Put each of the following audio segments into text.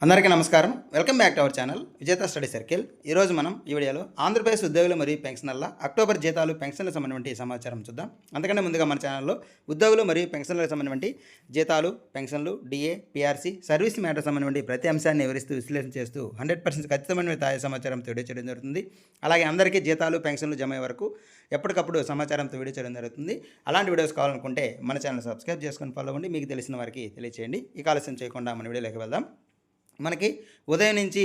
అందరికీ నమస్కారం. Welcome back to our channel విజేత స్టడీ సర్కిల్. ఈరోజు మనం ఈ వీడియోలో ఆంధ్రప్రదేశ్ ఉద్యోగులు మరియు పెన్షనర్ల అక్టోబర్ జీతాలు పెన్షన్లకు సంబంధించిన సమాచారం చూద్దాం. అంతకంటే ముందుగా మన ఛానల్లో ఉద్యోగులు మరియు పెన్షన్లకు సంబంధించిన జీతాలు, పెన్షన్లు, డిఏ, పిఆర్సీ, సర్వీస్ మ్యాటర్ సంబంధించిన ప్రతి అంశాన్ని వివరిస్తూ విశ్లేషణ చేస్తూ 100% ఖచ్చితమైన తాజా సమాచారంతో వీడియో చేయడం జరుగుతుంది. అలాగే అందరికీ జీతాలు, పెన్షన్లు జమ అయ్యే వరకు ఎప్పటికప్పుడు సమాచారంతో వీడియో చేయడం జరుగుతుంది. అలాంటి వీడియోస్ కావాలనుకుంటే మన ఛానల్ సబ్స్క్రైబ్ చేసుకొని ఫాలో అవ్వండి. మీకు తెలిసిన వారికి తెలియచేయండి. ఈ ఆలస్యం చేయకుండా మన వీడియోలోకి వెళ్దాం. మనకి ఉదయం నుంచి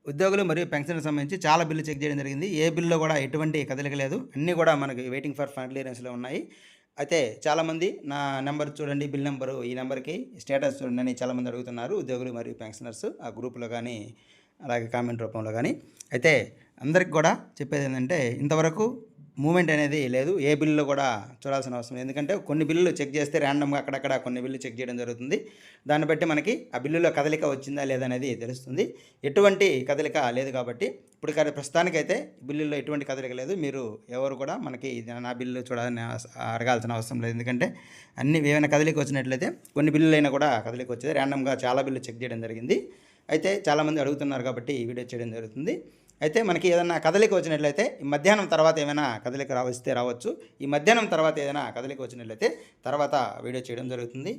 ఉద్యోగులు మరియు పెన్షన్కి సంబంధించి చాలా బిల్లు చెక్ చేయడం జరిగింది. ఏ బిల్లులో కూడా ఎటువంటి కదలిక లేదు. అన్నీ కూడా మనకి వెయిటింగ్ ఫర్ ఫండ్ క్లియరెన్స్లో ఉన్నాయి. అయితే చాలామంది నా నెంబర్ చూడండి, బిల్ నెంబరు ఈ నెంబర్కి స్టేటస్ చూడండి అని చాలామంది అడుగుతున్నారు, ఉద్యోగులు మరియు పెన్షనర్స్ ఆ గ్రూప్లో కానీ అలాగే కామెంట్ రూపంలో కానీ. అయితే అందరికి కూడా చెప్పేది ఏంటంటే ఇంతవరకు మూమెంట్ అనేది లేదు. ఏ బిల్లులో కూడా చూడాల్సిన అవసరం లేదు. ఎందుకంటే కొన్ని బిల్లులు చెక్ చేస్తే ర్యాండమ్గా అక్కడక్కడ కొన్ని బిల్లు చెక్ చేయడం జరుగుతుంది. దాన్ని బట్టి మనకి ఆ బిల్లులో కదలిక వచ్చిందా లేదనేది తెలుస్తుంది. ఎటువంటి కదలిక లేదు కాబట్టి ఇప్పుడు ప్రస్తుతానికైతే బిల్లులో ఎటువంటి కదలిక లేదు. మీరు ఎవరు కూడా మనకి నా బిల్లు చూడాలని అడగాల్సిన అవసరం లేదు. ఎందుకంటే అన్ని ఏమైనా కదలిక వచ్చినట్లయితే కొన్ని బిల్లులు అయినా కూడా కదలిక వచ్చేది. ర్యాండమ్గా చాలా బిల్లు చెక్ చేయడం జరిగింది. అయితే చాలామంది అడుగుతున్నారు కాబట్టి ఈ వీడియో చేయడం జరుగుతుంది. అయితే మనకి ఏదైనా కదలిక వచ్చినట్లయితే ఈ మధ్యాహ్నం తర్వాత ఏమైనా కదలిక వస్తే రావచ్చు. ఈ మధ్యాహ్నం తర్వాత ఏదైనా కదలిక వచ్చినట్లయితే తర్వాత వీడియో చేయడం జరుగుతుంది.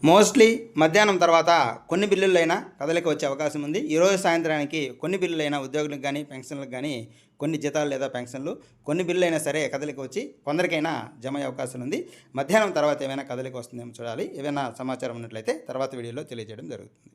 మోస్ట్లీ మధ్యాహ్నం తర్వాత కొన్ని బిల్లులైనా కదలిక వచ్చే అవకాశం ఉంది. ఈరోజు సాయంత్రానికి కొన్ని బిల్లులైనా ఉద్యోగులకు కానీ పెన్షన్లకు కానీ కొన్ని జీతాలు లేదా పెన్షన్లు కొన్ని బిల్లులైనా సరే కదలిక వచ్చి కొందరికైనా జమ అయ్యే అవకాశం ఉంది. మధ్యాహ్నం తర్వాత ఏమైనా కదలిక వస్తుందేమో చూడాలి. ఏమైనా సమాచారం ఉన్నట్లయితే తర్వాత వీడియోలో తెలియజేయడం జరుగుతుంది.